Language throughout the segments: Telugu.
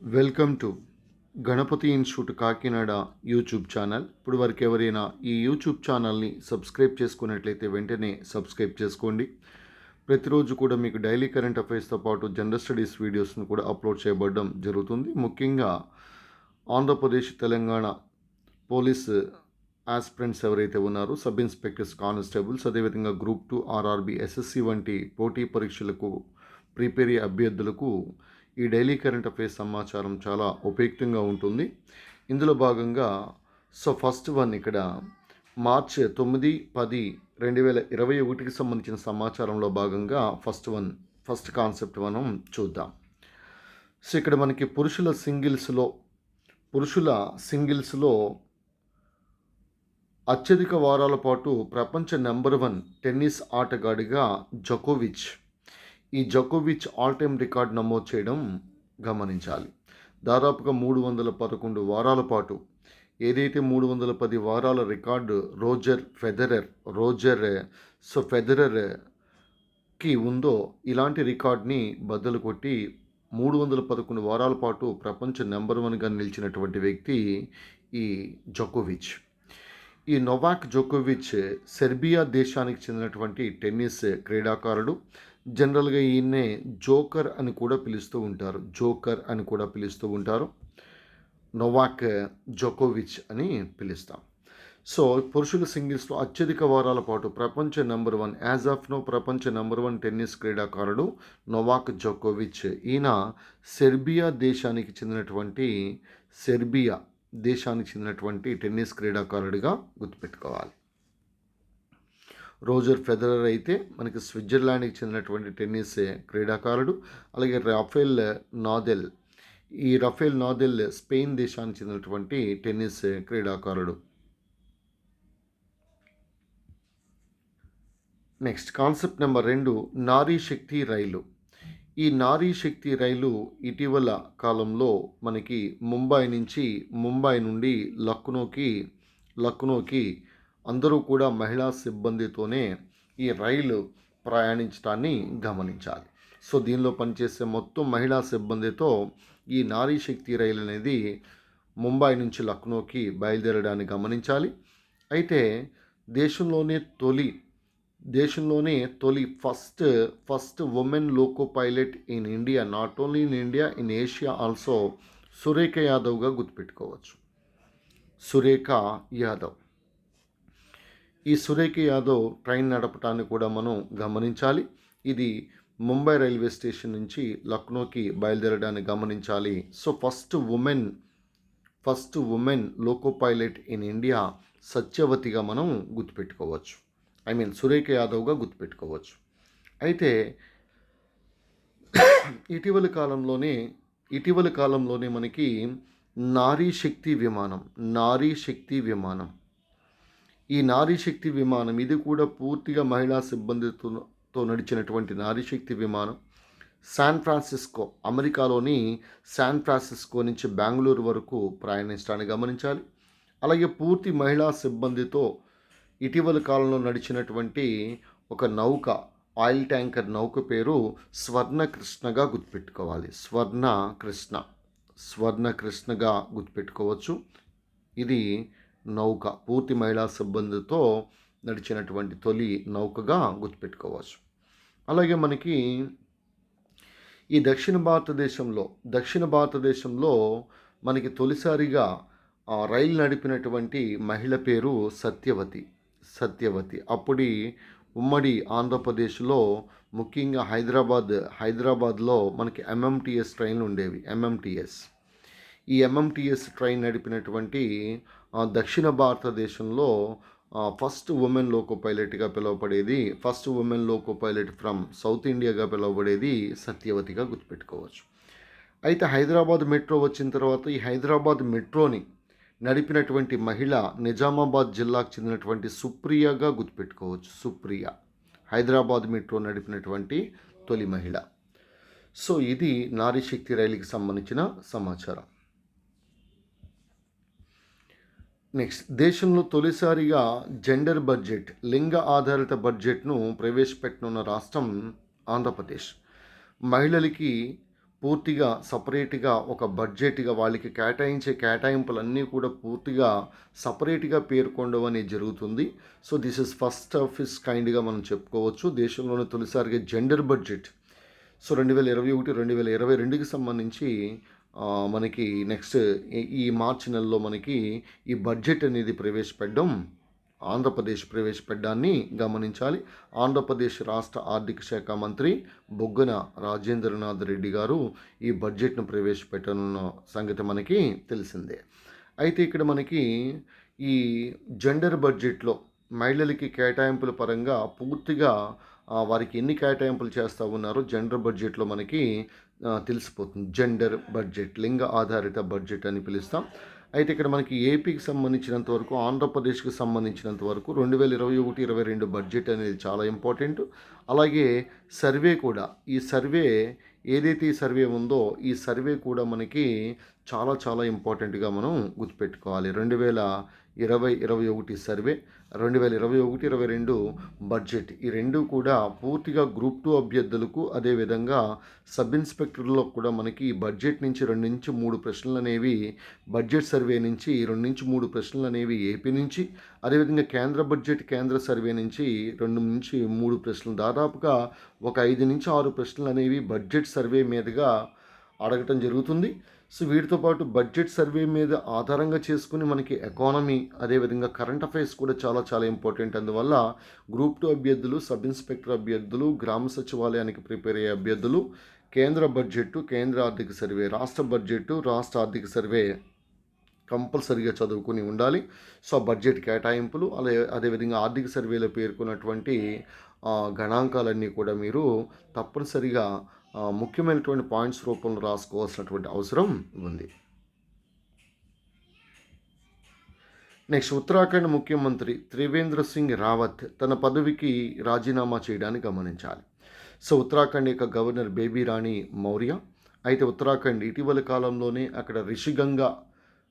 Welcome to Ganapathi institute Kakinada YouTube channel. ఇప్పుడు వరకు ఎవరైనా ఈ యూట్యూబ్ ఛానల్ని సబ్స్క్రైబ్ చేసుకున్నట్లయితే వెంటనే సబ్స్క్రైబ్ చేసుకోండి. ప్రతిరోజు కూడా మీకు డైలీ కరెంట్ అఫైర్స్తో పాటు జనరల్ స్టడీస్ వీడియోస్ను కూడా అప్లోడ్ చేయబడడం జరుగుతుంది. ముఖ్యంగా ఆంధ్రప్రదేశ్, తెలంగాణ పోలీస్ ఆస్పిరెంట్స్ ఎవరైతే ఉన్నారో, సబ్ ఇన్స్పెక్టర్స్, కానిస్టేబుల్స్, అదేవిధంగా గ్రూప్ 2, ఆర్ఆర్బి, ఎస్ఎస్సి వంటి పోటీ పరీక్షలకు ప్రిపేర్ అయ్యే అభ్యర్థులకు ఈ డైలీ కరెంట్ అఫైర్స్ సమాచారం చాలా ఉపయుక్తంగా ఉంటుంది. ఇందులో భాగంగా ఫస్ట్ వన్ ఇక్కడ మార్చ్ 9, 10, 2021కి సంబంధించిన సమాచారంలో భాగంగా ఫస్ట్ కాన్సెప్ట్ మనం చూద్దాం. ఇక్కడ మనకి పురుషుల సింగిల్స్లో అత్యధిక వారాల పాటు ప్రపంచ నెంబర్ 1 టెన్నిస్ ఆటగాడిగా జకోవిచ్ ఆల్ టైమ్ రికార్డ్ నమోదు చేయడం గమనించాలి. దాదాపుగా 311 వారాల పాటు ఏదైతే 310 వారాల రికార్డు ఫెదరర్కి ఉందో, ఇలాంటి రికార్డ్ని బద్దలు కొట్టి 311 వారాల పాటు ప్రపంచ నెంబర్ 1గా నిలిచినటువంటి వ్యక్తి ఈ జకోవిచ్. ఈ నోవాక్ జోకోవిచ్ సెర్బియా దేశానికి చెందినటువంటి టెన్నిస్ క్రీడాకారుడు. జనరల్గా ఈయన్నే జోకర్ అని కూడా పిలుస్తూ ఉంటారు. నోవాక్ జోకోవిచ్ అని పిలుస్తాం. పురుషుల సింగిల్స్లో అత్యధిక వారాల పాటు ప్రపంచ నెంబర్ 1 యాజ్ ఆఫ్ నో ప్రపంచ నెంబర్ 1 టెన్నిస్ క్రీడాకారుడు నోవాక్ జోకోవిచ్. ఈయన సెర్బియా దేశానికి చెందినటువంటి టెన్నిస్ క్రీడాకారుడిగా గుర్తుపెట్టుకోవాలి. రోజర్ ఫెదరర్ అయితే మనకి స్విట్జర్లాండ్కి చెందినటువంటి టెన్నిస్ క్రీడాకారుడు. అలాగే రఫేల్ నాదెల్ స్పెయిన్ దేశానికి చెందినటువంటి టెన్నిస్ క్రీడాకారుడు. నెక్స్ట్ కాన్సెప్ట్ నెంబర్ 2, నారీ శక్తి రైలు. ఈ నారీ శక్తి రైలు ఇటీవల కాలంలో మనకి ముంబై నుండి లక్నోకి అందరూ కూడా మహిళా సిబ్బందితోనే ఈ రైలు ప్రయాణించడాన్ని గమనించాలి. దీనిలో పనిచేసే మొత్తం మహిళా సిబ్బందితో ఈ నారీ శక్తి రైలు అనేది ముంబై నుంచి లక్నోకి బయలుదేరడాన్ని గమనించాలి. అయితే దేశంలోనే తొలి first women loco pilot in India, not only in India, in Asia also, Surekha యాదవ్గా గుర్తుపెట్టుకోవచ్చు. ఈ సురేఖ యాదవ్ ట్రైన్ నడపటాన్ని కూడా మనం గమనించాలి. ఇది ముంబై రైల్వే స్టేషన్ నుంచి లక్నోకి బయలుదేరడాన్ని గమనించాలి. First women loco pilot in India సత్యవతిగా మనం గుర్తుపెట్టుకోవచ్చు. సురేఖ యాదవ్గా గుర్తుపెట్టుకోవచ్చు. అయితే ఇటీవల కాలంలోనే మనకి నారీ శక్తి విమానం ఈ నారీ శక్తి విమానం ఇది కూడా పూర్తిగా మహిళా సిబ్బందితో నడిచినటువంటి నారీ శక్తి విమానం అమెరికాలోని శాన్ ఫ్రాన్సిస్కో నుంచి బెంగళూరు వరకు ప్రయాణించడాన్ని గమనించాలి. అలాగే పూర్తి మహిళా సిబ్బందితో ఇటీవల కాలంలో నడిచినటువంటి ఒక నౌక, ఆయిల్ ట్యాంకర్ నౌక పేరు స్వర్ణకృష్ణగా గుర్తుపెట్టుకోవాలి. స్వర్ణకృష్ణగా గుర్తుపెట్టుకోవచ్చు. ఇది నౌక పూర్తి మహిళా సిబ్బందితో నడిచినటువంటి తొలి నౌకగా గుర్తుపెట్టుకోవచ్చు. అలాగే మనకి ఈ దక్షిణ భారతదేశంలో మనకి తొలిసారిగా రైలు నడిపినటువంటి మహిళ పేరు సత్యవతి. అప్పటి ఉమ్మడి ఆంధ్రప్రదేశ్లో ముఖ్యంగా హైదరాబాద్లో మనకి ఎంఎంటీఎస్ ట్రైన్లు ఉండేవి. ఈ ఎంఎంటీఎస్ ట్రైన్ నడిపినటువంటి దక్షిణ భారతదేశంలో ఫస్ట్ ఉమెన్ లోకో పైలట్గా పిలువబడేది, first women loco pilot from south ఇండియాగా పిలువబడేది సత్యవతిగా గుర్తుపెట్టుకోవచ్చు. అయితే హైదరాబాద్ మెట్రో వచ్చిన తర్వాత ఈ హైదరాబాద్ మెట్రోని నడిపినటువంటి మహిళ నిజామాబాద్ జిల్లాకు చెందినటువంటి సుప్రియగా గుర్తుపెట్టుకోవచ్చు. హైదరాబాద్ మెట్రో నడిపినటువంటి తొలి మహిళ. ఇది నారీ శక్తి రైలుకి సంబంధించిన సమాచారం. నెక్స్ట్, దేశంలో తొలిసారిగా జెండర్ బడ్జెట్, లింగ ఆధారిత బడ్జెట్ను ప్రవేశపెట్టనున్న రాష్ట్రం ఆంధ్రప్రదేశ్. పూర్తిగా సపరేట్‌గా ఒక బడ్జెట్‌గా వాళ్ళకి కేటాయించే కేటాయింపులన్నీ కూడా పూర్తిగా సపరేట్‌గా పేర్కొనడం అనేది జరుగుతుంది. So, this is first of its కైండ్‌గా మనం చెప్పుకోవచ్చు. దేశంలోనే తొలిసారిగా జెండర్ బడ్జెట్. సో, 2021, 2022కి సంబంధించి మనకి నెక్స్ట్ ఈ మార్చి నెలలో మనకి ఈ బడ్జెట్ అనేది ప్రవేశపెట్టడం ఆంధ్రప్రదేశ్ ప్రవేశపెట్టడాన్ని గమనించాలి. ఆంధ్రప్రదేశ్ రాష్ట్ర ఆర్థిక శాఖ మంత్రి బుగ్గన రాజేంద్రనాథ్ రెడ్డి గారు ఈ బడ్జెట్‌ను ప్రవేశపెట్టనున్న సంగతి మనకి తెలిసిందే. అయితే ఇక్కడ మనకి ఈ జెండర్ బడ్జెట్‌లో మహిళలకి కేటాయింపుల పరంగా పూర్తిగా వారికి ఎన్ని కేటాయింపులు చేస్తా ఉన్నారో జెండర్ బడ్జెట్‌లో మనకి తెలిసిపోతుంది. జెండర్ బడ్జెట్, లింగ ఆధారిత బడ్జెట్ అని పిలుస్తాం. అయితే ఇక్కడ మనకి ఏపీకి సంబంధించినంత వరకు, ఆంధ్రప్రదేశ్‌కి సంబంధించినంత వరకు 2021, 22 బడ్జెట్ అనేది చాలా ఇంపార్టెంట్. అలాగే సర్వే కూడా. ఈ సర్వే ఏదైతే ఈ సర్వే ఉందో, ఈ సర్వే కూడా మనకి చాలా చాలా ఇంపార్టెంట్‌గా మనం గుర్తుపెట్టుకోవాలి. 2020, 21 సర్వే, 2021, 22 బడ్జెట్. ఈ 2 కూడా పూర్తిగా గ్రూప్ 2 అభ్యర్థులకు, అదేవిధంగా సబ్ ఇన్స్పెక్టర్‌లో కూడా మనకి ఈ బడ్జెట్ నుంచి 2-3 ప్రశ్నలనేవి, బడ్జెట్ సర్వే నుంచి 2-3 ప్రశ్నలనేవి ఏపీ నుంచి, అదేవిధంగా కేంద్ర బడ్జెట్ కేంద్ర సర్వే నుంచి 2-3 ప్రశ్నలు, దాదాపుగా ఒక 5-6 ప్రశ్నలనేవి బడ్జెట్ సర్వే మీదుగా అడగటం జరుగుతుంది. సో, వీటితో పాటు బడ్జెట్ సర్వే మీద ఆధారంగా చేసుకుని మనకి ఎకానమీ, అదేవిధంగా కరెంట్ అఫైర్స్ కూడా చాలా చాలా ఇంపార్టెంట్. అందువల్ల గ్రూప్ 2 అభ్యర్థులు, సబ్ ఇన్స్పెక్టర్ అభ్యర్థులు, గ్రామ సచివాలయానికి ప్రిపేర్ అయ్యే అభ్యర్థులు కేంద్ర బడ్జెట్టు, కేంద్ర ఆర్థిక సర్వే, రాష్ట్ర బడ్జెట్టు, రాష్ట్ర ఆర్థిక సర్వే కంపల్సరీగా చదువుకుని ఉండాలి. సో, బడ్జెట్ కేటాయింపులు అదేవిధంగా ఆర్థిక సర్వేలో పేర్కొన్నటువంటి గణాంకాలన్నీ కూడా మీరు తప్పనిసరిగా ముఖ్యమైనటువంటి పాయింట్స్ రూపంలో రాసుకోవాల్సినటువంటి అవసరం ఉంది. నెక్స్ట్, ఉత్తరాఖండ్ ముఖ్యమంత్రి త్రివేంద్ర సింగ్ రావత్ తన పదవికి రాజీనామా చేయడాన్ని గమనించాలి. సో, ఉత్తరాఖండ్ యొక్క గవర్నర్ బేబీ రాణి మౌర్య. అయితే ఉత్తరాఖండ్ ఇటీవల కాలంలోనే అక్కడ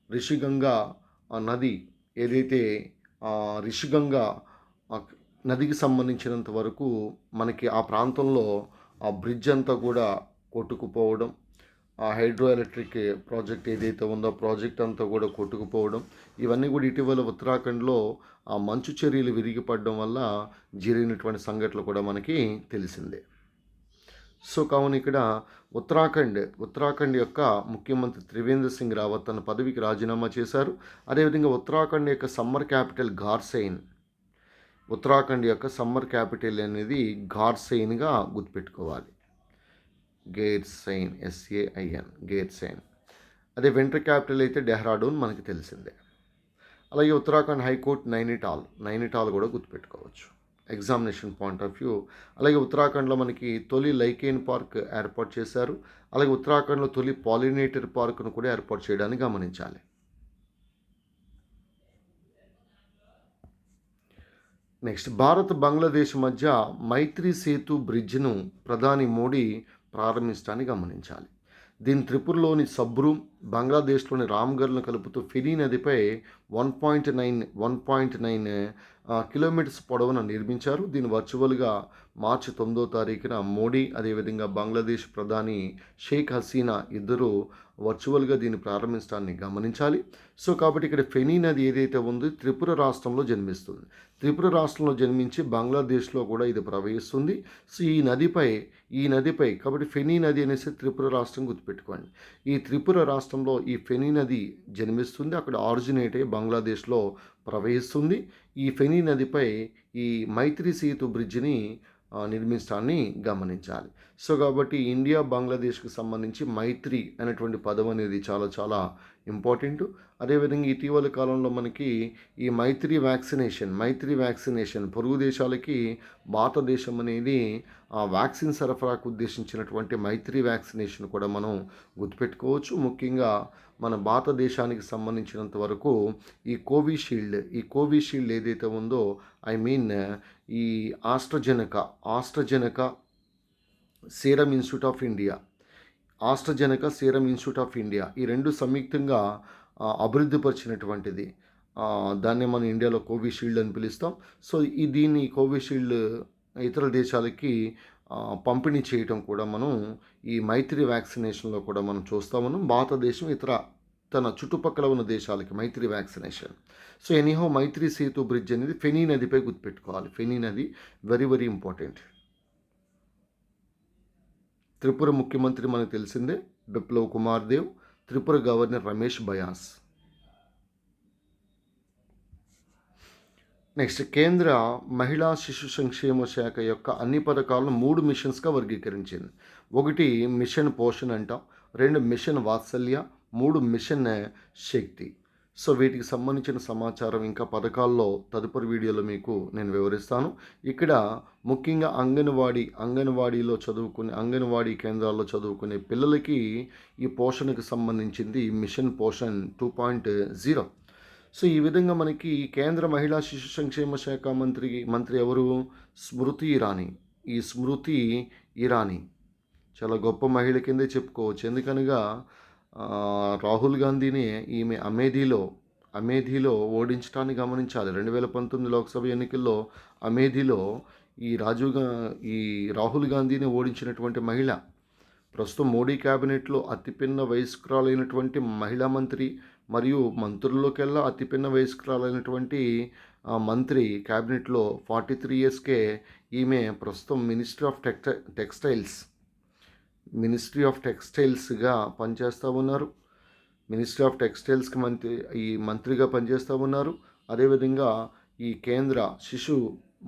రిషిగంగా నది ఏదైతే రిషిగంగా నదికి సంబంధించినంత వరకు మనకి ఆ ప్రాంతంలో ఆ బ్రిడ్జ్ అంతా కూడా కొట్టుకుపోవడం, ఆ హైడ్రో ఎలక్ట్రిక్ ప్రాజెక్ట్ ఏదైతే ఉందో ప్రాజెక్ట్ అంతా కూడా కొట్టుకుపోవడం, ఇవన్నీ కూడా ఇటీవల ఉత్తరాఖండ్లో ఆ మంచు చర్యలు విరిగిపడడం వల్ల జరిగినటువంటి సంఘటనలు కూడా మనకి తెలిసిందే. సో, కావున ఇక్కడ ఉత్తరాఖండ్ యొక్క ముఖ్యమంత్రి త్రివేంద్ర సింగ్ రావత్ తన పదవికి రాజీనామా చేశారు. అదేవిధంగా ఉత్తరాఖండ్ యొక్క సమ్మర్ క్యాపిటల్ గార్సెయిన్, ఉత్తరాఖండ్ యొక్క సమ్మర్ క్యాపిటల్ అనేది గార్సెయిన్గా గుర్తుపెట్టుకోవాలి. గైర్సెయిన్, SAIN, గైర్సెయిన్. అదే వింటర్ క్యాపిటల్ అయితే డెహ్రాడూన్ మనకి తెలిసిందే. అలాగే ఉత్తరాఖండ్ హైకోర్టు నైనిటాల్ కూడా గుర్తుపెట్టుకోవచ్చు ఎగ్జామినేషన్ పాయింట్ ఆఫ్ వ్యూ. అలాగే ఉత్తరాఖండ్లో మనకి తొలి లైకేన్ పార్క్ ఏర్పాటు చేశారు. అలాగే ఉత్తరాఖండ్లో తొలి పాలినేటర్ పార్కును కూడా ఏర్పాటు చేయడాన్ని గమనించాలి. నెక్స్ట్, భారత్ బంగ్లాదేశ్ మధ్య మైత్రి సేతు బ్రిడ్జ్ను ప్రధాని మోడీ ప్రారంభించడాన్ని గమనించాలి. దీని త్రిపురలోని సబ్రూమ్, బంగ్లాదేశ్లోని రామ్గర్ను కలుపుతూ ఫెనీ నదిపై 1.9 కిలోమీటర్స్ పొడవున నిర్మించారు. దీన్ని వర్చువల్గా మార్చి 9వ తారీఖున మోడీ, అదేవిధంగా బంగ్లాదేశ్ ప్రధాని షేక్ హసీనా ఇద్దరు వర్చువల్గా దీన్ని ప్రారంభించడాన్ని గమనించాలి. సో, కాబట్టి ఇక్కడ ఫెనీ నది ఏదైతే ఉందో త్రిపుర రాష్ట్రంలో జన్మిస్తుంది. త్రిపుర రాష్ట్రంలో జన్మించి బంగ్లాదేశ్లో కూడా ఇది ప్రవహిస్తుంది. సో, ఈ నదిపై కాబట్టి ఫెనీ నది అనేసి త్రిపుర రాష్ట్రం గుర్తుపెట్టుకోండి. ఈ త్రిపుర రాష్ట్రంలో ఈ ఫెనీ నది జన్మిస్తుంది. అక్కడ ఆరిజినేట్ అయ్యి బంగ్లాదేశ్లో ప్రవహిస్తుంది. ఈ ఫెనీ నదిపై ఈ మైత్రి సేతు బ్రిడ్జిని నిర్మించడాన్ని గమనించాలి. సో, కాబట్టి ఇండియా బంగ్లాదేశ్కి సంబంధించి మైత్రి అనేటువంటి పదం అనేది చాలా చాలా ఇంపార్టెంట్. అదేవిధంగా ఇటీవల కాలంలో మనకి ఈ మైత్రి వ్యాక్సినేషన్ పొరుగు దేశాలకి భారతదేశం అనేది వ్యాక్సిన్ సరఫరాకు ఉద్దేశించినటువంటి మైత్రి వ్యాక్సినేషన్ కూడా మనం గుర్తుపెట్టుకోవచ్చు. ముఖ్యంగా మన భారతదేశానికి సంబంధించినంత వరకు ఈ కోవిషీల్డ్ ఏదైతే ఉందో, ఈ ఆస్ట్రజెనకా సీరం ఇన్స్టిట్యూట్ ఆఫ్ ఇండియా ఈ రెండు సంయుక్తంగా అభివృద్ధిపరిచినటువంటిది. దాన్ని మనం ఇండియాలో కోవిషీల్డ్ అని పిలుస్తాం. సో, దీన్ని కోవిషీల్డ్ ఇతర దేశాలకి పంపిణీ చేయటం కూడా మనం ఈ మైత్రి వ్యాక్సినేషన్లో కూడా మనం చూస్తాము. భారతదేశం ఇతర తన చుట్టుపక్కల ఉన్న దేశాలకి మైత్రి వ్యాక్సినేషన్. సో ఎనీహో మైత్రి సేతు బ్రిడ్జ్ అనేది ఫెనీ నదిపై గుర్తుపెట్టుకోవాలి. ఫెనీ నది వెరీ వెరీ ఇంపార్టెంట్. త్రిపుర ముఖ్యమంత్రి మనకు తెలిసిందే బిప్లవ్ కుమార్ దేవ్, త్రిపుర గవర్నర్ రమేష్ బయాస్. నెక్స్ట్, కేంద్ర మహిళా శిశు సంక్షేమ శాఖ యొక్క అన్ని పథకాలను 3 మిషన్స్గా వర్గీకరించింది. 1 మిషన్ పోషణ్ అంటాం, 2 మిషన్ వాత్సల్య, 3 మిషన్ శక్తి. సో వీటికి సంబంధించిన సమాచారం ఇంకా పథకాల్లో తదుపరి వీడియోలో మీకు నేను వివరిస్తాను. ఇక్కడ ముఖ్యంగా అంగన్వాడీలో చదువుకునే అంగన్వాడీ కేంద్రాల్లో చదువుకునే పిల్లలకి ఈ పోషణకు సంబంధించింది మిషన్ పోషణ్ 2.0. సో ఈ విధంగా మనకి కేంద్ర మహిళా శిశు సంక్షేమ శాఖ మంత్రి ఎవరు? స్మృతి ఇరానీ. ఈ స్మృతి ఇరానీ చాలా గొప్ప మహిళ కిందే చెప్పుకోవచ్చు. ఎందుకనగా రాహుల్ గాంధీని ఈమె అమేథీలో ఓడించడాన్ని గమనించాలి. 2019 లోక్సభ ఎన్నికల్లో అమేథీలో ఈ రాహుల్ గాంధీని ఓడించినటువంటి మహిళ. ప్రస్తుతం మోడీ క్యాబినెట్లో అతిపిన్న వయస్కురాలైనటువంటి మహిళా మంత్రి మరియు మంత్రుల్లోకెల్లా అతిపిన్న వయస్కురాలైనటువంటి మంత్రి క్యాబినెట్లో 43 ఇయర్స్కే ఈమె ప్రస్తుతం మినిస్ట్రీ ఆఫ్ టెక్స్టైల్స్గా పనిచేస్తూ ఉన్నారు. మినిస్ట్రీ ఆఫ్ టెక్స్టైల్స్కి మంత్రిగా పనిచేస్తూ ఉన్నారు. అదేవిధంగా ఈ కేంద్ర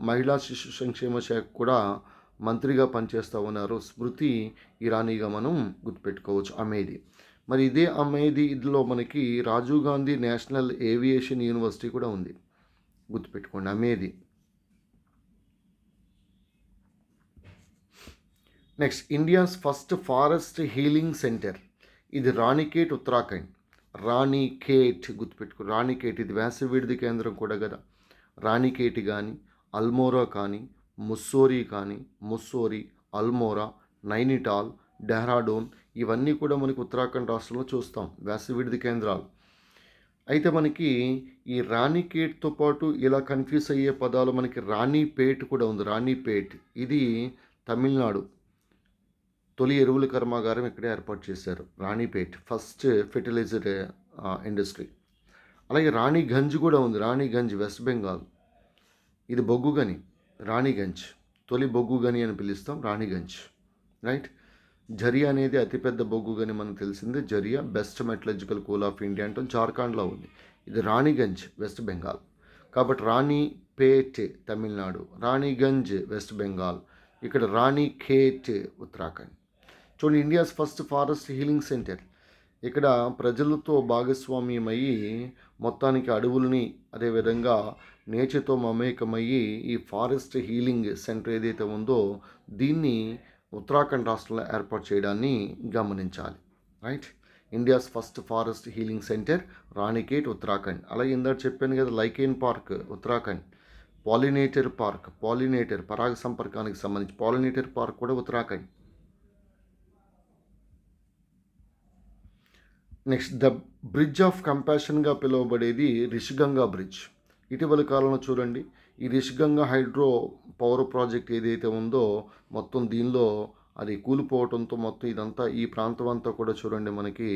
మహిళా శిశు సంక్షేమ శాఖ కూడా మంత్రిగా పనిచేస్తూ ఉన్నారు. స్మృతి ఇరానీగా మనం గుర్తుపెట్టుకోవచ్చు. అమేథీ. మరి ఇదే అమేథీలో మనకి Rajiv Gandhi national aviation university కూడా ఉంది, గుర్తుపెట్టుకోండి. Amethi. Next, India's first forest healing centre. ఇది రాణిఖేట్, ఉత్తరాఖండ్. రాణిఖేట్ గుర్తుపెట్టుకో. రాణిఖేట్ ఇది వేసవిడిది కేంద్రం కూడా కదా. రాణిఖేట్ కానీ, అల్మోరా కానీ, ముస్సోరీ, అల్మోరా, నైనిటాల్, డెహ్రాడూన్ ఇవన్నీ కూడా మనకి ఉత్తరాఖండ్ రాష్ట్రంలో చూస్తాం, వేసవిడిది కేంద్రాలు. అయితే మనకి ఈ రాణిఖేట్తో పాటు ఇలా కన్ఫ్యూజ్ అయ్యే పదాలు మనకి రాణిపేట్ కూడా ఉంది. రాణిపేట్ ఇది తమిళనాడు. తొలి ఎరువుల కర్మాగారం ఇక్కడే ఏర్పాటు చేశారు. Ranipet first fertiliser industry. అలాగే రాణిగంజ్ కూడా ఉంది. రాణిగంజ్ వెస్ట్ బెంగాల్. ఇది బొగ్గు గని. రాణిగంజ్ తొలి బొగ్గు గని అని పిలుస్తాం, రాణిగంజ్. రైట్. జరియా అనేది అతిపెద్ద బొగ్గు గని మనకు తెలిసిందే. Jharia best metallurgical coal of India అంటాం, జార్ఖండ్లో ఉంది. ఇది రాణిగంజ్ వెస్ట్ బెంగాల్. కాబట్టి రాణిపేట్ తమిళనాడు, రాణిగంజ్ వెస్ట్ బెంగాల్, ఇక్కడ రాణిఖేట్ ఉత్తరాఖండ్. చూడండి, India's first forest healing centre. ఇక్కడ ప్రజలతో భాగస్వామ్యమయ్యి మొత్తానికి అడవులని అదేవిధంగా నేచర్తో మమేకమయ్యి ఈ ఫారెస్ట్ హీలింగ్ సెంటర్ ఏదైతే ఉందో దీన్ని ఉత్తరాఖండ్ రాష్ట్రంలో ఏర్పాటు చేయడాన్ని గమనించాలి. Right. India's first forest healing centre Ranikhet Uttarakhand. అలాగే ఇందాక చెప్పాను కదా, లైకేన్ పార్క్ ఉత్తరాఖండ్. పాలినేటర్ పరాగ సంపర్కానికి సంబంధించి పాలినేటర్ పార్క్ కూడా Uttarakhand. Next, the bridge of కంపాషన్గా పిలువబడేది రిషిగంగా బ్రిడ్జ్. ఇటీవల కాలంలో చూడండి, ఈ రిషిగంగా హైడ్రో పవర్ ప్రాజెక్ట్ ఏదైతే ఉందో మొత్తం దీనిలో అది కూలిపోవడంతో మొత్తం ఇదంతా ఈ ప్రాంతం అంతా కూడా చూడండి మనకి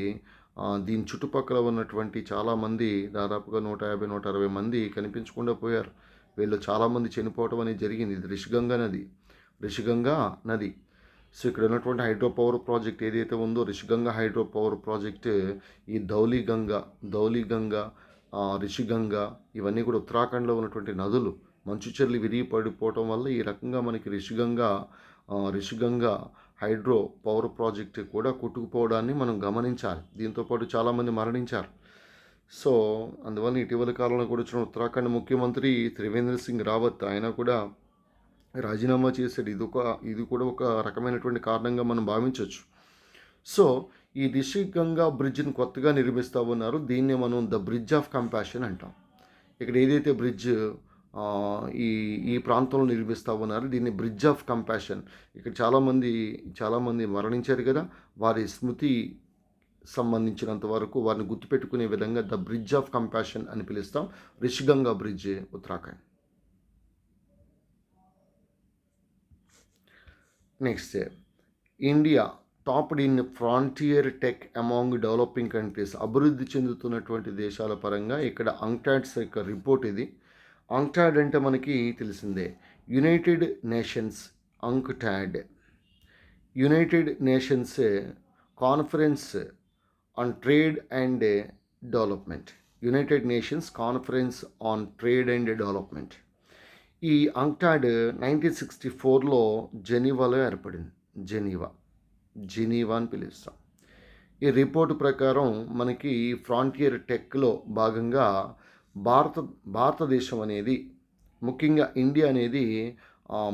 దీని చుట్టుపక్కల ఉన్నటువంటి చాలామంది దాదాపుగా 150-160 మంది కనిపించకుండా పోయారు. వీళ్ళు చాలామంది చనిపోవడం అనేది జరిగింది. ఇది రిషిగంగా నది. సో ఇక్కడ ఉన్నటువంటి హైడ్రో పవర్ ప్రాజెక్ట్ ఏదైతే ఉందో రిషిగంగా హైడ్రో పవర్ ప్రాజెక్ట్, ఈ ధౌలీగంగా రిషిగంగా ఇవన్నీ కూడా ఉత్తరాఖండ్లో ఉన్నటువంటి నదులు మంచు చల్లి విరిగి పడిపోవటం వల్ల ఈ రకంగా మనకి రిషిగంగా హైడ్రో పవర్ ప్రాజెక్ట్ కూడా కొట్టుకుపోవడాన్ని మనం గమనించాలి. దీంతోపాటు చాలామంది మరణించారు. సో అందువల్ల ఇటీవల కాలంలో కూడా వచ్చిన ఉత్తరాఖండ్ ముఖ్యమంత్రి త్రివేంద్ర సింగ్ రావత్ ఆయన కూడా రాజీనామా చేశాడు. ఇది కూడా ఒక రకమైనటువంటి కారణంగా మనం భావించవచ్చు. సో ఈ రిషిగంగా బ్రిడ్జ్ని కొత్తగా నిర్మిస్తూ ఉన్నారు. దీన్నే మనం ద బ్రిడ్జ్ ఆఫ్ కంపాషన్ అంటాం. ఇక్కడ ఏదైతే బ్రిడ్జ్ ఈ ప్రాంతంలో నిర్మిస్తూ ఉన్నారు దీన్ని బ్రిడ్జ్ ఆఫ్ కంపాషన్. ఇక్కడ చాలామంది మరణించారు కదా, వారి స్మృతి సంబంధించినంత వరకు వారిని గుర్తుపెట్టుకునే విధంగా ద బ్రిడ్జ్ ఆఫ్ కంపాషన్ అని పిలుస్తాం. Rishiganga bridge Uttarakhand. Next India topped in frontier tech among developing countries. అభివృద్ధి చెందుతున్నటువంటి దేశాల పరంగా ఇక్కడ అంక్టాడ్స్ యొక్క రిపోర్ట్ ఇది. అంక్టాడ్ అంటే మనకి తెలిసిందే, United Nations UNCTAD, United Nations Conference on Trade and Development, United Nations Conference on Trade and Development. ఈ అంక్టాడ్ 1964లో జెనీవాలో ఏర్పడింది. జెనీవా అని పిలుస్తాం. ఈ రిపోర్ట్ ప్రకారం మనకి ఫ్రాంటియర్ టెక్లో భాగంగా భారతదేశం అనేది, ముఖ్యంగా ఇండియా అనేది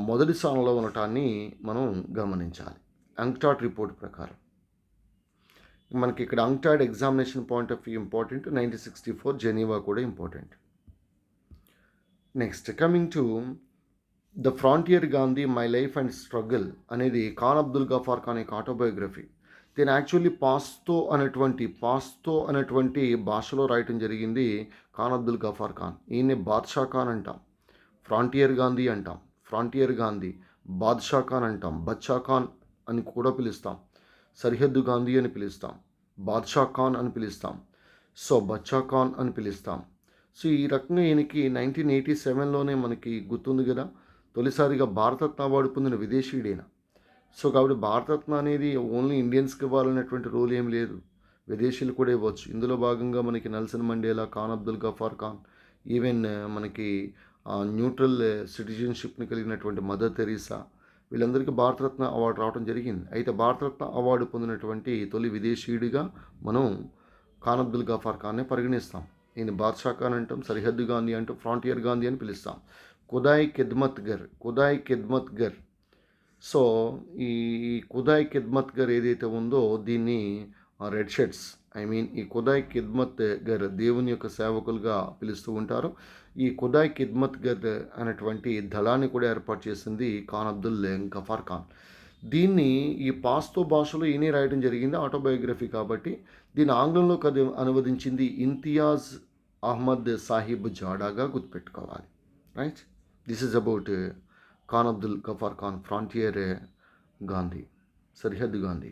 మొదటి స్థానంలో ఉండటాన్ని మనం గమనించాలి అంక్టాడ్ రిపోర్ట్ ప్రకారం. మనకి ఇక్కడ UNCTAD examination point of view important, 1964 Geneva కూడా important. Next coming to the frontier Gandhi my life and struggle అనేది ఖాన్ అబ్దుల్ గఫార్ ఖాన్ యొక్క ఆటోబయోగ్రఫీ. దీని యాక్చువల్లీ పాస్తో అనేటువంటి భాషలో రాయటం జరిగింది ఖాన్ అబ్దుల్ గఫార్ ఖాన్. ఈయన్ని బాద్షా ఖాన్ అంటాం, ఫ్రాంటియర్ గాంధీ అంటాం, ఫ్రాంటియర్ గాంధీ, బాద్షా ఖాన్ అంటాం, బచ్చా ఖాన్ అని కూడా పిలుస్తాం, సరిహద్దు గాంధీ అని పిలుస్తాం, బాద్షా ఖాన్ అని పిలుస్తాం, సో బచ్చా ఖాన్ అని పిలుస్తాం. సో ఈ రకంగా ఈయనకి 1987లోనే మనకి గుర్తుంది కదా, తొలిసారిగా భారతరత్న అవార్డు పొందిన విదేశీయుడైన. సో కాబట్టి భారతరత్న అనేది ఓన్లీ ఇండియన్స్కి ఇవ్వాలనేటువంటి రూల్ ఏం లేదు, విదేశీయులు కూడా ఇవ్వచ్చు. ఇందులో భాగంగా మనకి Nelson Mandela, Khan Abdul Ghaffar Khan, even మనకి న్యూట్రల్ సిటిజన్షిప్ని కలిగినటువంటి మదర్ తెరీసా, వీళ్ళందరికీ భారతరత్న అవార్డు రావడం జరిగింది. అయితే భారతరత్న అవార్డు పొందినటువంటి తొలి విదేశీయుడిగా మనం ఖాన్ అబ్దుల్ గఫార్ ఖాన్నే పరిగణిస్తాం. ఈయన బాద్షా ఖాన్ అంటాం, సరిహద్దు గాంధీ అంటాం, ఫ్రాంటియర్ గాంధీ అని పిలుస్తాం. ఖుదాయ్ ఖిద్మత్ గర్. సో ఈ ఖుదాయ్ ఖిద్మత్ గర్ ఏదైతే ఉందో దీన్ని రెడ్ షర్ట్స్, ఈ ఖుదాయ్ ఖిద్మత్ గర్ దేవుని యొక్క సేవకులుగా పిలుస్తూ ఉంటారు. ఈ ఖుదాయ్ ఖిద్మత్ గర్ అనేటువంటి దళాన్ని కూడా ఏర్పాటు చేసింది ఖాన్ అబ్దుల్ గఫార్ ఖాన్. దీన్ని ఈ పాస్తో భాషలో ఈయనే రాయడం జరిగింది, ఆటోబయోగ్రఫీ కాబట్టి. దీన్ని ఆంగ్లంలోకి అనువదించింది ఇంతియాజ్ అహ్మద్ సాహిబ్ జాడాగా గుర్తుపెట్టుకోవాలి. Right, this is about Khan Abdul Ghaffar Khan, frontier Gandhi, సరిహద్దు Gandhi.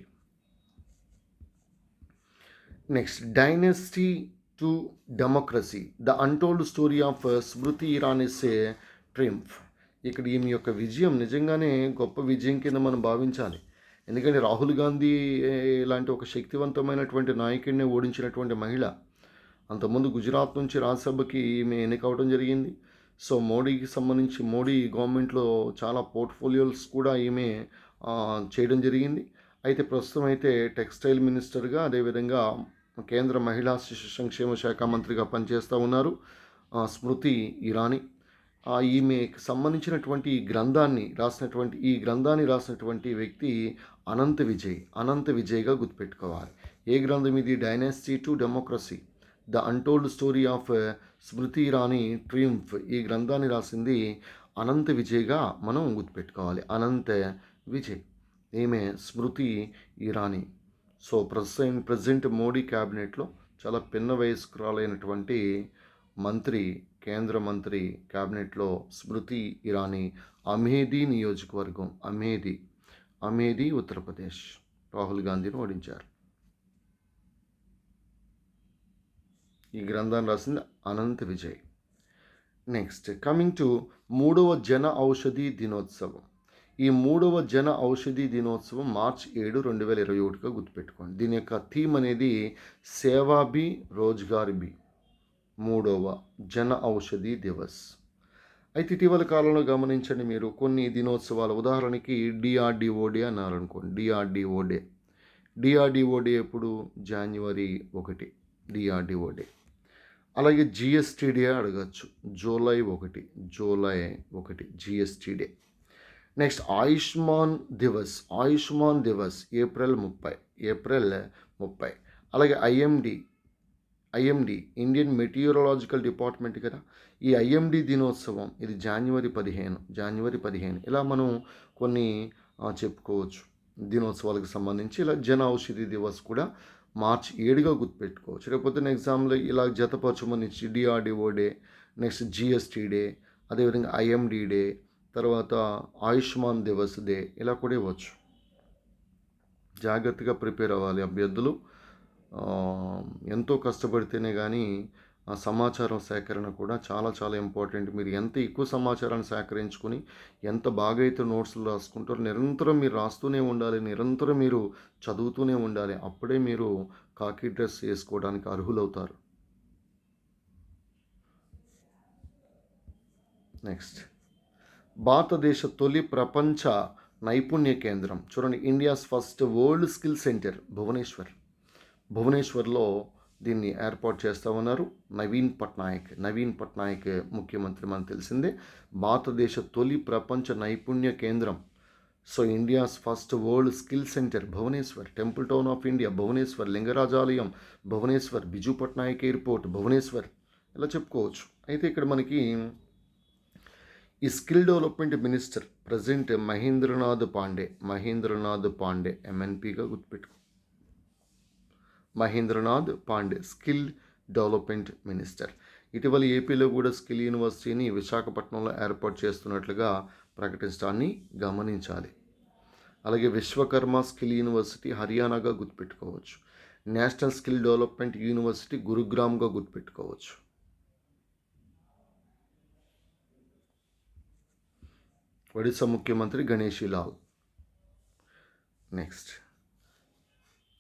Next dynasty to democracy, the untold story of Smriti Irani's triumph. ఇక్కడ ఈమె యొక్క విజయం నిజంగానే గొప్ప విజయం కింద మనం భావించాలి. ఎందుకంటే రాహుల్ గాంధీ లాంటి ఒక శక్తివంతమైనటువంటి నాయకుడిని ఓడించినటువంటి మహిళ. అంతకుముందు గుజరాత్ నుంచి రాజ్యసభకి ఈమె ఎన్నికవడం జరిగింది. సో మోడీకి సంబంధించి మోడీ గవర్నమెంట్లో చాలా పోర్ట్ఫోలియోస్ కూడా ఈమె చేయడం జరిగింది. అయితే ప్రస్తుతం అయితే టెక్స్టైల్ మినిస్టర్గా, అదేవిధంగా కేంద్ర మహిళా శిశు సంక్షేమ శాఖ మంత్రిగా పనిచేస్తూ ఉన్నారు స్మృతి ఇరానీ. ఈమెకి సంబంధించినటువంటి ఈ గ్రంథాన్ని రాసినటువంటి వ్యక్తి అనంత విజయ్గా గుర్తుపెట్టుకోవాలి. ఏ గ్రంథం ఇది? Dynasty to democracy, the untold story of Smriti Irani triumph. ఈ గ్రంథాన్ని రాసింది అనంత విజయ్గా మనం గుర్తుపెట్టుకోవాలి. అనంత విజయ్, ఈమె స్మృతి ఇరానీ. సో ప్రెసిడెంట్ మోడీ క్యాబినెట్లో చాలా పిన్న వయస్కురాలైనటువంటి మంత్రి, కేంద్ర మంత్రి క్యాబినెట్లో స్మృతి ఇరానీ. అమేధీ నియోజకవర్గం, అమేధీ ఉత్తరప్రదేశ్, రాహుల్ గాంధీని ఓడించారు. ఈ గ్రంథాన్ని రాసింది అనంత విజయ్. నెక్స్ట్ కమింగ్ టు 3వ జన ఔషధి దినోత్సవం. ఈ 3వ జన ఔషధి దినోత్సవం మార్చి 7, 2021గా గుర్తుపెట్టుకోండి. దీని యొక్క థీమ్ అనేది సేవా భీ రోజ్గార్ భీ, 3వ జన ఔషధి దివస్. అయితే ఇటీవల కాలంలో గమనించండి మీరు కొన్ని దినోత్సవాలు, ఉదాహరణకి డిఆర్డిఓ డే అన్నారనుకోండి. డిఆర్డిఓ డే ఎప్పుడు? జనవరి 1 డిఆర్డిఓ డే. అలాగే జిఎస్టీ డే అడగచ్చు, July 1 GST day. Next Ayushman Diwas April 30. అలాగే ఐఎండి ఇండియన్ మెటీరియలాజికల్ డిపార్ట్మెంట్ కదా, ఈ ఐఎండి దినోత్సవం ఇది జనవరి 15. ఇలా మనం కొన్ని చెప్పుకోవచ్చు దినోత్సవాలకు సంబంధించి. ఇలా జన ఔషధి దివస్ కూడా మార్చి 7గా గుర్తుపెట్టుకోవచ్చు. రేపొద్దున ఎగ్జామ్లో ఇలా జతపరచమని DRDO day, next GST day, అదేవిధంగా ఐఎండి డే, తర్వాత ఆయుష్మాన్ దివస్ డే ఇలా కూడా ఇవ్వచ్చు. జాగ్రత్తగా ప్రిపేర్ అవ్వాలి అభ్యర్థులు. ఎంతో కష్టపడితేనే కానీ ఆ సమాచారం సేకరణ కూడా చాలా చాలా ఇంపార్టెంట్. మీరు ఎంత ఎక్కువ సమాచారాన్ని సేకరించుకొని ఎంత బాగా అయితే నోట్స్లు రాసుకుంటారో నిరంతరం మీరు రాస్తూనే ఉండాలి, నిరంతరం మీరు చదువుతూనే ఉండాలి. అప్పుడే మీరు కాకి డ్రెస్ వేసుకోవడానికి అర్హులవుతారు. నెక్స్ట్, భారతదేశ తొలి ప్రపంచ నైపుణ్య కేంద్రం చూడండి. India's first world skill centre భువనేశ్వర్లో దీన్ని ఏర్పాటు చేస్తూ ఉన్నారు. నవీన్ పట్నాయక్ ముఖ్యమంత్రి మనకు తెలిసిందే. భారతదేశ తొలి ప్రపంచ నైపుణ్య కేంద్రం. So India's first world skill centre Bhubaneswar, temple town of India Bhubaneswar, లింగరాజాలయం భువనేశ్వర్, బిజు పట్నాయక్ ఎయిర్పోర్ట్ భువనేశ్వర్, ఇలా చెప్పుకోవచ్చు. అయితే ఇక్కడ మనకి ఈ skill development minister present Mahendranath Pandey ఎంఎన్పిగా గుర్తుపెట్టుకో. Mahendranath Pandey skill development minister. ఇటీవల ఏపీలో కూడా స్కిల్ యూనివర్సిటీని విశాఖపట్నంలో ఏర్పాటు చేస్తున్నట్లుగా ప్రకటించడాన్ని గమనించాలి. అలాగే విశ్వకర్మ స్కిల్ యూనివర్సిటీ హర్యానాగా గుర్తుపెట్టుకోవచ్చు. నేషనల్ స్కిల్ డెవలప్మెంట్ యూనివర్సిటీ గురుగ్రామ్గా గుర్తుపెట్టుకోవచ్చు. ఒడిశా ముఖ్యమంత్రి Ganeshi Lal. Next,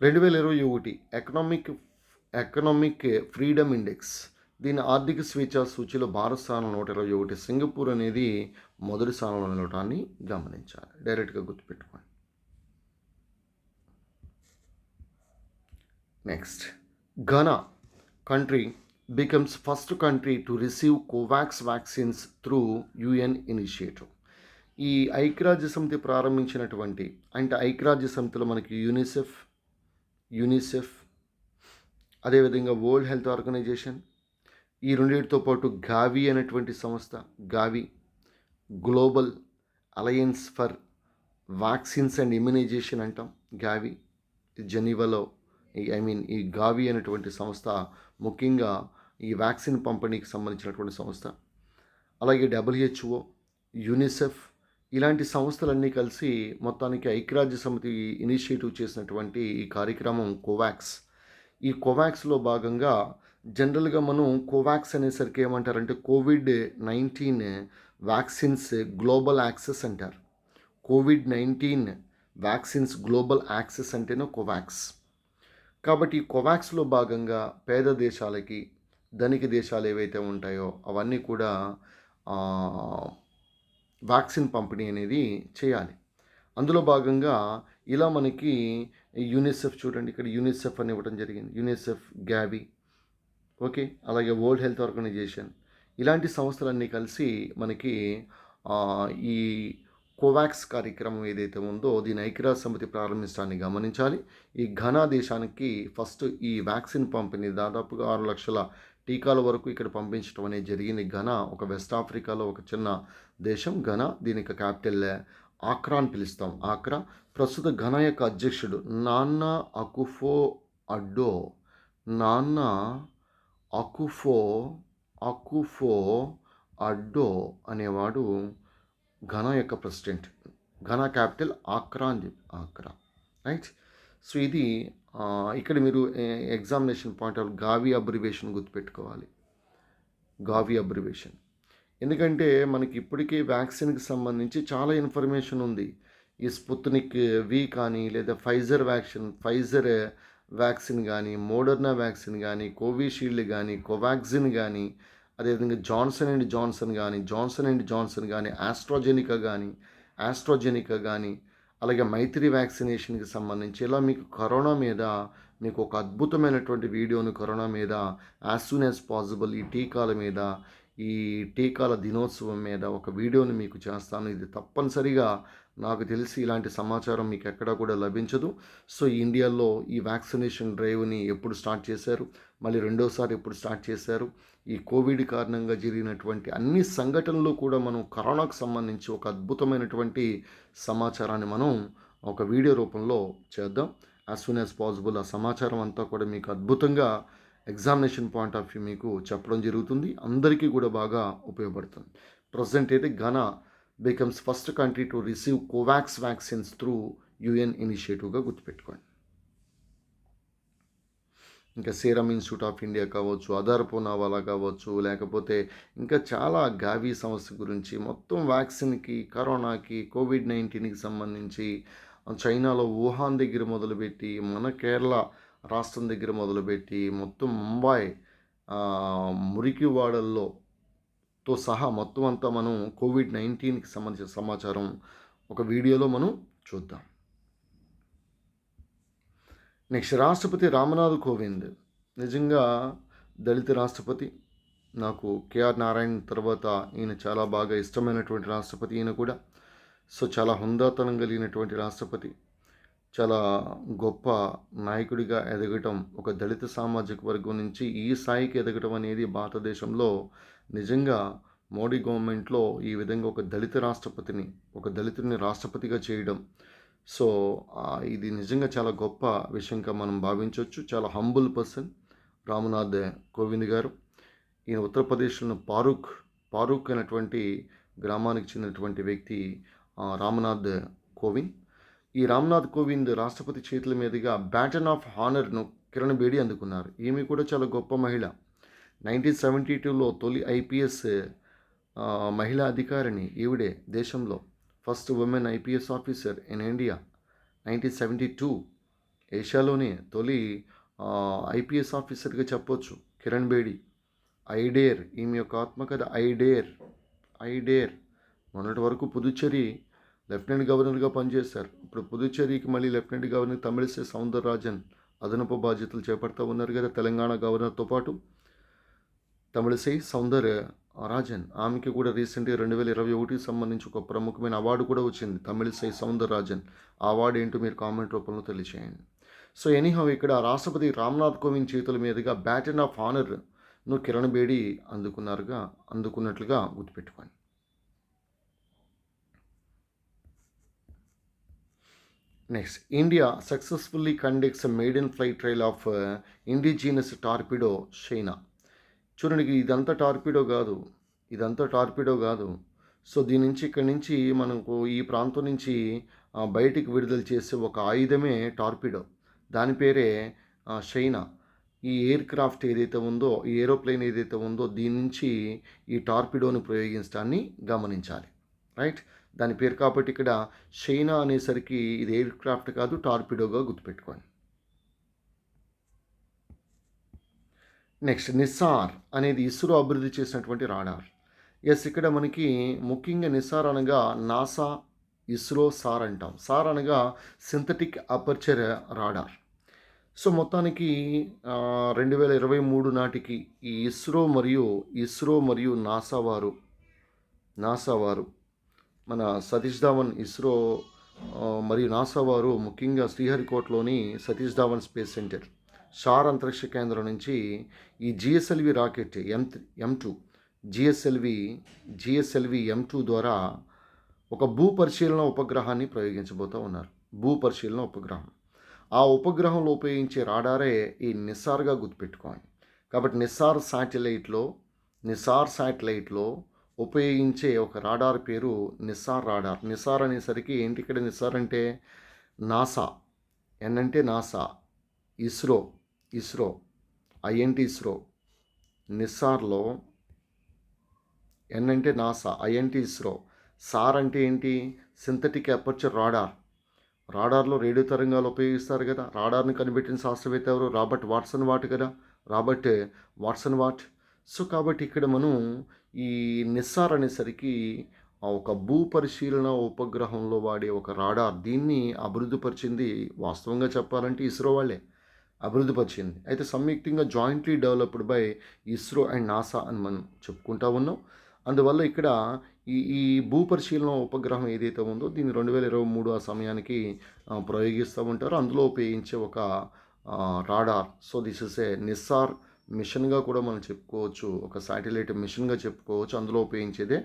2021 economic freedom index. దీని ఆర్థిక స్వేచ్ఛా సూచిలో భారత్ స్థానం 121, సింగపూర్ అనేది మొదటి స్థానంలో నిలవడాన్ని గమనించాలి. డైరెక్ట్గా గుర్తుపెట్టుకోండి. Next, Ghana country becomes first country to receive COVAX vaccines through UN initiative. ఈ ఐక్యరాజ్య సమితి ప్రారంభించినటువంటి, అంటే ఐక్యరాజ్య సమితిలో మనకి యూనిసెఫ్ అదేవిధంగా వరల్డ్ హెల్త్ ఆర్గనైజేషన్, ఈ రెండింటితో పాటు గావి అనేటువంటి సంస్థ, GAVI global alliance for vaccines and immunisation అంటాం. గావి జెనీవాలో ఈ గావి అనేటువంటి సంస్థ ముఖ్యంగా ఈ వ్యాక్సిన్ పంపిణీకి సంబంధించినటువంటి సంస్థ. అలాగే WHO, యూనిసెఫ్ ఇలాంటి సంస్థలన్నీ కలిసి మొత్తానికి ఐక్యరాజ్య సమితి ఇనిషియేటివ్ చేసినటువంటి ఈ కార్యక్రమం కోవాక్స్. ఈ కోవాక్స్లో భాగంగా జనరల్గా మనం కోవాక్స్ అనేసరికి ఏమంటారంటే COVID-19 వ్యాక్సిన్స్ గ్లోబల్ యాక్సెస్ అంటారు. COVID-19 వ్యాక్సిన్స్ గ్లోబల్ యాక్సెస్ అంటేనే కోవాక్స్. కాబట్టి ఈ కోవాక్స్లో భాగంగా పేద దేశాలకి, ధనిక దేశాలు ఏవైతే ఉంటాయో అవన్నీ కూడా వ్యాక్సిన్ పంపిణీ అనేది చేయాలి. అందులో భాగంగా ఇలా మనకి యూనిసెఫ్ చూడండి, ఇక్కడ యూనిసెఫ్ అని ఇవ్వడం జరిగింది. యూనిసెఫ్, గావి, ఓకే, అలాగే వరల్డ్ హెల్త్ ఆర్గనైజేషన్ ఇలాంటి సంస్థలన్నీ కలిసి మనకి ఈ కోవాక్స్ కార్యక్రమం ఏదైతే ఉందో దీని ఐక్యరాజ్య సమితి ప్రారంభించడాన్ని గమనించాలి. ఈ ఘనా దేశానికి ఫస్ట్ ఈ వ్యాక్సిన్ పంపిణీ దాదాపుగా 6 లక్షల టీకాల వరకు ఇక్కడ పంపించడం అనేది జరిగింది. ఘనా ఒక వెస్ట్ ఆఫ్రికాలో ఒక చిన్న దేశం ఘనా. దీనికి క్యాపిటల్ ఆక్రా అని పిలుస్తాం. ఆక్రా. ప్రస్తుత ఘనా యొక్క అధ్యక్షుడు నాన్నా అకుఫో అడ్డో అనేవాడు ఘనా యొక్క ప్రెసిడెంట్. ఘనా క్యాపిటల్ ఆక్రా అని చెప్పి ఆక్రా, రైట్. సో ఇది ఇక్కడ మీరు examination point of Gavi abbreviation గుర్తుపెట్టుకోవాలి. గావి అబ్రివేషన్ ఎందుకంటే మనకి ఇప్పటికే వ్యాక్సిన్కి సంబంధించి చాలా ఇన్ఫర్మేషన్ ఉంది. ఈ స్పుత్నిక్ వి కానీ, లేదా ఫైజర్ వ్యాక్సిన్ కానీ, మోడర్నా వ్యాక్సిన్ కానీ, కోవిషీల్డ్ కానీ, కోవాక్సిన్ కానీ, అదేవిధంగా జాన్సన్ అండ్ జాన్సన్ కానీ, ఆస్ట్రాజెనికా కానీ, అలాగే మైత్రి వ్యాక్సినేషన్కి సంబంధించి ఇలా మీకు కరోనా మీద మీకు ఒక అద్భుతమైనటువంటి వీడియోను కరోనా మీద యాజ్ సూన్ యాజ్ పాసిబుల్ ఈ టీకాల మీద, ఈ టీకాల దినోత్సవం మీద ఒక వీడియోని మీకు చేస్తాను. ఇది తప్పనిసరిగా నాకు తెలిసి ఇలాంటి సమాచారం మీకు ఎక్కడా కూడా లభించదు. సో ఇండియాలో ఈ వ్యాక్సినేషన్ డ్రైవ్ని ఎప్పుడు స్టార్ట్ చేశారు, మళ్ళీ రెండోసారి ఎప్పుడు స్టార్ట్ చేశారు, ఈ కోవిడ్ కారణంగా జరిగినటువంటి అన్ని సంఘటనలు కూడా మనం కరోనాకు సంబంధించి ఒక అద్భుతమైనటువంటి సమాచారాన్ని మనం ఒక వీడియో రూపంలో చేద్దాం. యాజ్ సూన్ యాజ్ పాసిబుల్ ఆ సమాచారం అంతా కూడా మీకు అద్భుతంగా ఎగ్జామినేషన్ పాయింట్ ఆఫ్ వ్యూ మీకు చెప్పడం జరుగుతుంది. అందరికీ కూడా బాగా ఉపయోగపడుతుంది. ప్రజెంట్ అయితే Ghana becomes first country to receive COVAX vaccines through UN ఇనిషియేటివ్గా గుర్తుపెట్టుకోండి. ఇంకా సీరమ్ ఇన్స్టిట్యూట్ ఆఫ్ ఇండియా కావచ్చు, ఆధార్ పూనావాలా కావచ్చు, లేకపోతే ఇంకా చాలా గావి సమస్య గురించి మొత్తం వ్యాక్సిన్కి, కరోనాకి, కోవిడ్-19కి సంబంధించి చైనాలో వుహాన్ దగ్గర మొదలుపెట్టి, మన కేరళ రాష్ట్రం దగ్గర మొదలుపెట్టి, మొత్తం ముంబై మురికివాడల్లో తో సహా మొత్తం అంతా మనం కోవిడ్-19కి సంబంధించిన సమాచారం ఒక వీడియోలో మనం చూద్దాం. నెక్స్ట్ రాష్ట్రపతి రామ్నాథ్ కోవింద్ నిజంగా దళిత రాష్ట్రపతి. నాకు కేఆర్ నారాయణ్ తర్వాత ఈయన చాలా బాగా ఇష్టమైనటువంటి రాష్ట్రపతి ఈయన కూడా. సో చాలా హుందాతనం కలిగినటువంటి రాష్ట్రపతి, చాలా గొప్ప నాయకుడిగా ఎదగటం, ఒక దళిత సామాజిక వర్గం నుంచి ఈ స్థాయికి ఎదగటం అనేది భారతదేశంలో నిజంగా మోడీ గవర్నమెంట్లో ఈ విధంగా ఒక దళిత రాష్ట్రపతిని, ఒక దళితుడిని రాష్ట్రపతిగా చేయడం, సో ఇది నిజంగా చాలా గొప్ప విషయంగా మనం భావించవచ్చు. చాలా హంబుల్ పర్సన్ రామ్నాథ్ కోవింద్ గారు. ఈయన ఉత్తరప్రదేశ్లోని పారూక్ అనేటువంటి గ్రామానికి చెందినటువంటి వ్యక్తి రామ్నాథ్ కోవింద్. ఈ రామ్నాథ్ కోవింద్ రాష్ట్రపతి చేతుల మీదుగా బ్యాటన్ ఆఫ్ హానర్ను కిరణ్ బేడి అందుకున్నారు. ఈమె కూడా చాలా గొప్ప మహిళ. 1972లో తొలి ఐపీఎస్ మహిళా అధికారిని ఈవిడే దేశంలో. First women IPS officer in India. 1972 ఏషియాలోనే తొలి ఐపీఎస్ ఆఫీసర్గా చెప్పొచ్చు కిరణ్ బేడి. ఐడేర్ ఈమె యొక్క ఆత్మకథ ఐడేర్. మొన్నటి వరకు పుదుచ్చేరి లెఫ్టినెంట్ గవర్నర్గా పనిచేశారు. ఇప్పుడు పుదుచ్చేరికి మళ్ళీ లెఫ్టినెంట్ గవర్నర్ తమిళిసై సౌందరరాజన్ అదనపు బాధ్యతలు చేపడతా ఉన్నారు కదా, తెలంగాణ గవర్నర్తో పాటు తమిళిసై సౌందరరాజన్. ఆమెకి కూడా రీసెంట్గా 2021కి సంబంధించి ఒక ప్రముఖమైన అవార్డు కూడా వచ్చింది, తమిళిసై సౌందరరాజన్. ఆ అవార్డు ఏంటో మీరు కామెంట్ రూపంలో తెలియచేయండి. సో ఎనీహౌ ఇక్కడ రాష్ట్రపతి రామ్నాథ్ కోవింద్ చేతుల మీదుగా బ్యాటన్ ఆఫ్ హానర్ను కిరణ్ బేడి అందుకున్నట్లుగా గుర్తుపెట్టుకోండి. Next, India successfully conducts maiden flight trial of indigenous torpedo Shyena. చూడండి, ఇదంతా టార్పిడో కాదు. సో దీని నుంచి ఇక్కడి నుంచి మనకు ఈ ప్రాంతం నుంచి బయటికి విడుదల చేసే ఒక ఆయుధమే టార్పిడో. దాని పేరే షైనా. ఈ ఎయిర్ క్రాఫ్ట్ ఏదైతే ఉందో, ఈ ఏరోప్లేన్ ఏదైతే ఉందో, దీని నుంచి ఈ టార్పిడోని ప్రయోగించడాన్ని గమనించాలి. రైట్, దాని పేరు కాబట్టి ఇక్కడ షైనా అనేసరికి ఇది ఎయిర్ క్రాఫ్ట్ కాదు, టార్పిడోగా గుర్తుపెట్టుకోండి. నెక్స్ట్, నిస్సార్ అనేది ఇస్రో అభివృద్ధి చేసినటువంటి రాడార్. ఎస్, ఇక్కడ మనకి ముఖ్యంగా నిస్సార్ అనగా నాసా, ఇస్రో, సార్ అంటాం. సార్ అనగా సింథటిక్ అపర్చర్ రాడార్. సో మొత్తానికి 2023 నాటికి ఈ ఇస్రో మరియు నాసా వారు మన సతీష్ ధావన్ ఇస్రో మరియు నాసా వారు ముఖ్యంగా శ్రీహరికోటలోని సతీష్ ధావన్ స్పేస్ సెంటర్ షార్ అంతరిక్ష కేంద్రం నుంచి ఈ GSLV rocket M2 GSLV M2 ద్వారా ఒక భూపరిశీలన ఉపగ్రహాన్ని ప్రయోగించబోతూ ఉన్నారు. భూపరిశీలన ఉపగ్రహం. ఆ ఉపగ్రహంలో ఉపయోగించే రాడారే ఈ నిస్సార్గా గుర్తుపెట్టుకోండి. కాబట్టి నిస్సార్ శాటిలైట్లో ఉపయోగించే ఒక రాడార్ పేరు నిస్సార్ రాడార్. నిస్సార్ అనేసరికి ఏంటి ఇక్కడ నిస్సార్ అంటే నాసా, ఎన్ అంటే నాసా, ఇస్రో ఐఎన్టీ ఇస్రో. నిస్సార్లో ఎన్ అంటే నాసా, ఐఎన్టీ ఇస్రో. సార్ అంటే ఏంటి? సింథటిక్ అపర్చర్ రాడార్లో రేడియో తరంగాలు ఉపయోగిస్తారు కదా. రాడార్ని కనిపెట్టిన శాస్త్రవేత్త ఎవరు? Robert Watson Watt. సో కాబట్టి ఇక్కడ మనం ఈ నిస్సార్ అనేసరికి ఒక భూపరిశీలన ఉపగ్రహంలో వాడే ఒక రాడార్, దీన్ని అభివృద్ధిపరిచింది వాస్తవంగా చెప్పాలంటే ఇస్రో వాళ్ళే అభివృద్ధిపరిచింది. అయితే సంయుక్తంగా jointly developed by ISRO and NASA అని మనం చెప్పుకుంటా ఉన్నాం. అందువల్ల ఇక్కడ ఈ భూపరిశీలన ఉపగ్రహం ఏదైతే ఉందో దీన్ని 2023 ఆ సమయానికి ప్రయోగిస్తూ ఉంటారు. అందులో ఉపయోగించే ఒక radar. So this is a NISAR మిషన్గా కూడా మనం చెప్పుకోవచ్చు, ఒక శాటిలైట్ మిషన్గా చెప్పుకోవచ్చు. అందులో ఉపయోగించేదే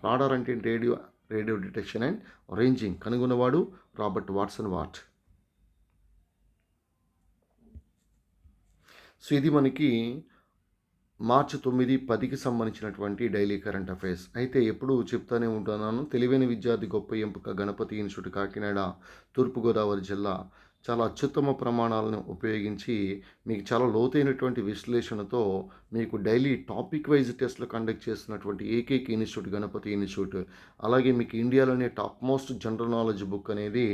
రాడార్ అంటే రేడియో డిటెక్షన్ అండ్ రేంజింగ్. కనుగొన్నవాడు రాబర్ట్ వాట్సన్ వాట్. సో ఇది మనకి మార్చి 9, 10కి సంబంధించినటువంటి డైలీ కరెంట్ అఫైర్స్. అయితే ఎప్పుడూ చెప్తానే ఉంటున్నాను. తెలివైన విద్యార్థి గొప్ప ఎంపిక గణపతి ఇన్స్టిట్యూట్ కాకినాడ, తూర్పుగోదావరి జిల్లా. చాలా అత్యుత్తమ ప్రమాణాలను ఉపయోగించి మీకు చాలా లోతైనటువంటి విశ్లేషణతో మీకు డైలీ టాపిక్ వైజ్ టెస్టులు కండక్ట్ చేస్తున్నటువంటి ఏకైక ఇన్స్టిట్యూట్ గణపతి ఇన్స్టిట్యూట్. అలాగే మీకు ఇండియాలోనే top most general knowledge book అనేది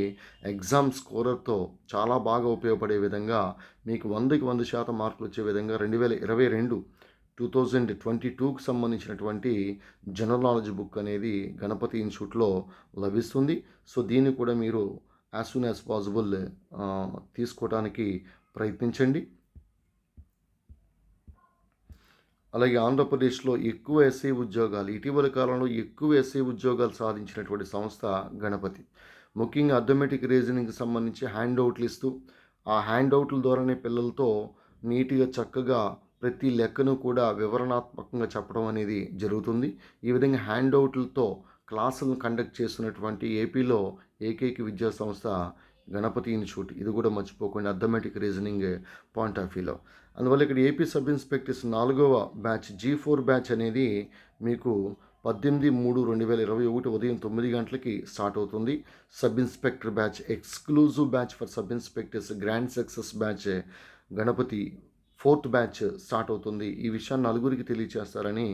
ఎగ్జామ్ స్కోరర్తో చాలా బాగా ఉపయోగపడే విధంగా మీకు 100కి 100% మార్కులు వచ్చే విధంగా 2022కి సంబంధించినటువంటి జనరల్ నాలెడ్జ్ బుక్ అనేది గణపతి ఇన్స్టిట్యూట్లో లభిస్తుంది. సో దీన్ని కూడా మీరు యాజ్ సూన్ యాజ్ పాసిబుల్ తీసుకోవడానికి ప్రయత్నించండి. అలాగే ఆంధ్రప్రదేశ్లో ఎక్కువ ఎస్ఐ ఉద్యోగాలు, ఇటీవల కాలంలో ఎక్కువ ఎస్ఐ ఉద్యోగాలు సాధించినటువంటి సంస్థ గణపతి. ముఖ్యంగా అథమెటిక్ రీజనింగ్కి సంబంధించి హ్యాండ్ అవుట్లు ఇస్తూ ఆ హ్యాండ్ అవుట్ల ద్వారానే పిల్లలతో నీట్గా చక్కగా ప్రతి లెక్కను కూడా వివరణాత్మకంగా చెప్పడం అనేది జరుగుతుంది. ఈ విధంగా హ్యాండ్ అవుట్లతో క్లాసులను కండక్ట్ చేస్తున్నటువంటి ఏపీలో ఏకైక విద్యా సంస్థ గణపతి ఇన్స్టిట్యూట్. ఇది కూడా మర్చిపోకుండా అథమెటిక్ రీజనింగ్ పాయింట్ ఆఫ్ వ్యూలో. అందువల్ల ఇక్కడ ఏపీ సబ్ ఇన్స్పెక్టర్స్ 4వ బ్యాచ్ G4 బ్యాచ్ అనేది మీకు 18/3/2021 ఉదయం 9 గంటలకి స్టార్ట్ అవుతుంది. Sub inspector batch, exclusive batch for sub inspectors, grand success batch Ganapathi 4th batch start అవుతుంది. ఈ విషయాన్ని నలుగురికి తెలియచేస్తారని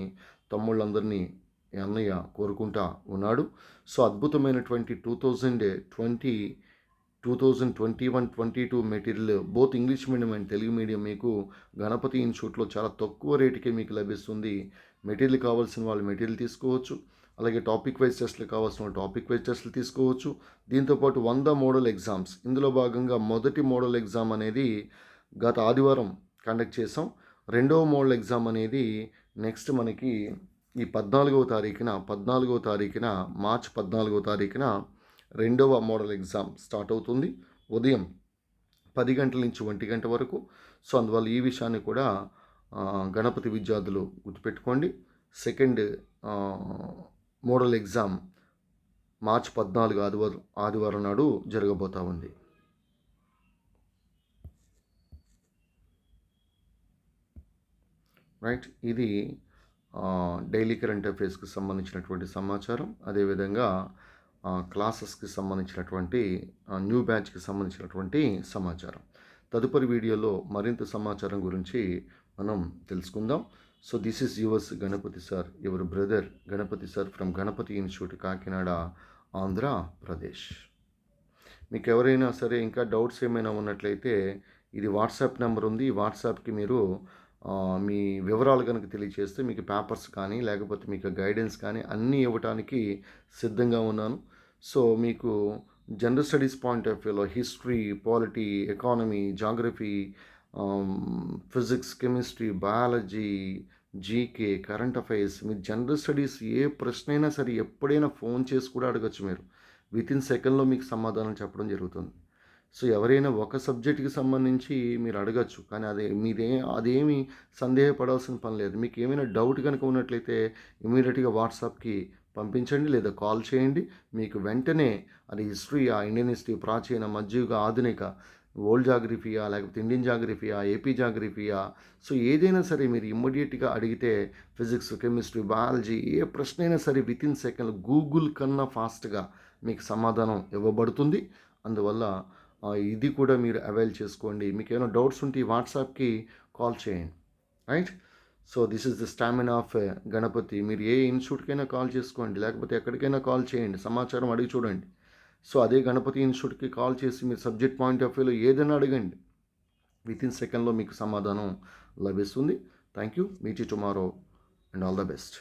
తమ్ముళ్ళందరినీ అన్నయ్య కోరుకుంటా ఉన్నాడు. సో అద్భుతమైనటువంటి 2021-22 material both English medium and Telugu medium మీకు గణపతి ఇన్స్టిట్యూట్లో చాలా తక్కువ రేటుకే మీకు లభిస్తుంది. మెటీరియల్ కావాల్సిన వాళ్ళు మెటీరియల్ తీసుకోవచ్చు. అలాగే టాపిక్ వైజ్ టెస్టులు కావాల్సిన వాళ్ళు టాపిక్ వైజ్ టెస్టులు తీసుకోవచ్చు. దీంతోపాటు 100 మోడల్ ఎగ్జామ్స్. ఇందులో భాగంగా మొదటి మోడల్ ఎగ్జామ్ అనేది గత ఆదివారం కండక్ట్ చేసాం. రెండవ మోడల్ ఎగ్జామ్ అనేది నెక్స్ట్ మనకి ఈ 14వ తారీఖున మార్చి 14వ తారీఖున రెండవ మోడల్ ఎగ్జామ్ స్టార్ట్ అవుతుంది. ఉదయం 10 గంటల నుంచి 1 గంట వరకు. సో అందువల్ల ఈ విషయాన్ని కూడా గణపతి విద్యార్థులు గుర్తుపెట్టుకోండి. సెకండ్ మోడల్ ఎగ్జామ్ మార్చి 14 ఆదివారం నాడు జరగబోతూ ఉంది. రైట్, ఇది డైలీ కరెంట్ అఫైర్స్కి సంబంధించినటువంటి సమాచారం. అదేవిధంగా క్లాసెస్కి సంబంధించినటువంటి న్యూ బ్యాచ్కి సంబంధించినటువంటి సమాచారం. తదుపరి వీడియోలో మరింత సమాచారం గురించి మనం తెలుసుకుందాం. So this is yours Ganapathi sir, your brother Ganapathi sir from Ganapathi institute Kakinada, Andhra Pradesh. మీకు ఎవరైనా సరే ఇంకా డౌట్స్ ఏమైనా ఉన్నట్లయితే ఇది వాట్సాప్ నెంబర్ ఉంది. ఈ వాట్సాప్కి మీరు మీ వివరాలు కనుక తెలియచేస్తే మీకు పేపర్స్ కానీ లేకపోతే మీకు గైడెన్స్ కానీ అన్నీ ఇవ్వటానికి సిద్ధంగా ఉన్నాను. సో మీకు జనరల్ స్టడీస్ పాయింట్ ఆఫ్ వ్యూలో history, polity, economy, geography, physics, chemistry, biology, GK, current affairs, మీ జనరల్ స్టడీస్ ఏ ప్రశ్న అయినా సరే ఎప్పుడైనా ఫోన్ చేసి కూడా అడగచ్చు. మీరు వితిన్ సెకండ్లో మీకు సమాధానం చెప్పడం జరుగుతుంది. సో ఎవరైనా ఒక సబ్జెక్ట్కి సంబంధించి మీరు అడగచ్చు, కానీ అదేమీ సందేహపడాల్సిన పని లేదు. మీకు ఏమైనా డౌట్ కనుక ఉన్నట్లయితే ఇమీడియట్గా వాట్సాప్కి పంపించండి లేదా కాల్ చేయండి. మీకు వెంటనే అది హిస్టరీయా, ఇండియన్ హిస్టరీ, ప్రాచీన, మధ్యయుగ, ఆధునిక, ఓల్డ్ జాగ్రఫీయా, లేకపోతే ఇండియన్ జాగ్రఫీయా, ఏపీ జాగ్రఫీయా, సో ఏదైనా సరే మీరు ఇమ్మీడియట్గా అడిగితే ఫిజిక్స్, కెమిస్ట్రీ, బయాలజీ ఏ ప్రశ్న అయినా సరే వితిన్ సెకండ్ గూగుల్ కన్నా ఫాస్ట్గా మీకు సమాధానం ఇవ్వబడుతుంది. అందువల్ల ఇది కూడా మీరు అవైల్ చేసుకోండి. మీకు ఏమైనా డౌట్స్ ఉంటే ఈ వాట్సాప్కి కాల్ చేయండి. Right, so this is the stamina of Ganapathi. మీరు ఏ ఇన్స్టిట్యూట్కైనా కాల్ చేసుకోండి, లేకపోతే ఎక్కడికైనా కాల్ చేయండి, సమాచారం అడిగి చూడండి. సో అదే గణపతి ఇన్స్టిట్యూట్కి కాల్ చేసి మీరు సబ్జెక్ట్ పాయింట్ ఆఫ్ వ్యూలో ఏదైనా అడగండి, వితిన్ సెకండ్లో మీకు సమాధానం లభిస్తుంది. Thank you. Meet you tomorrow and all the best.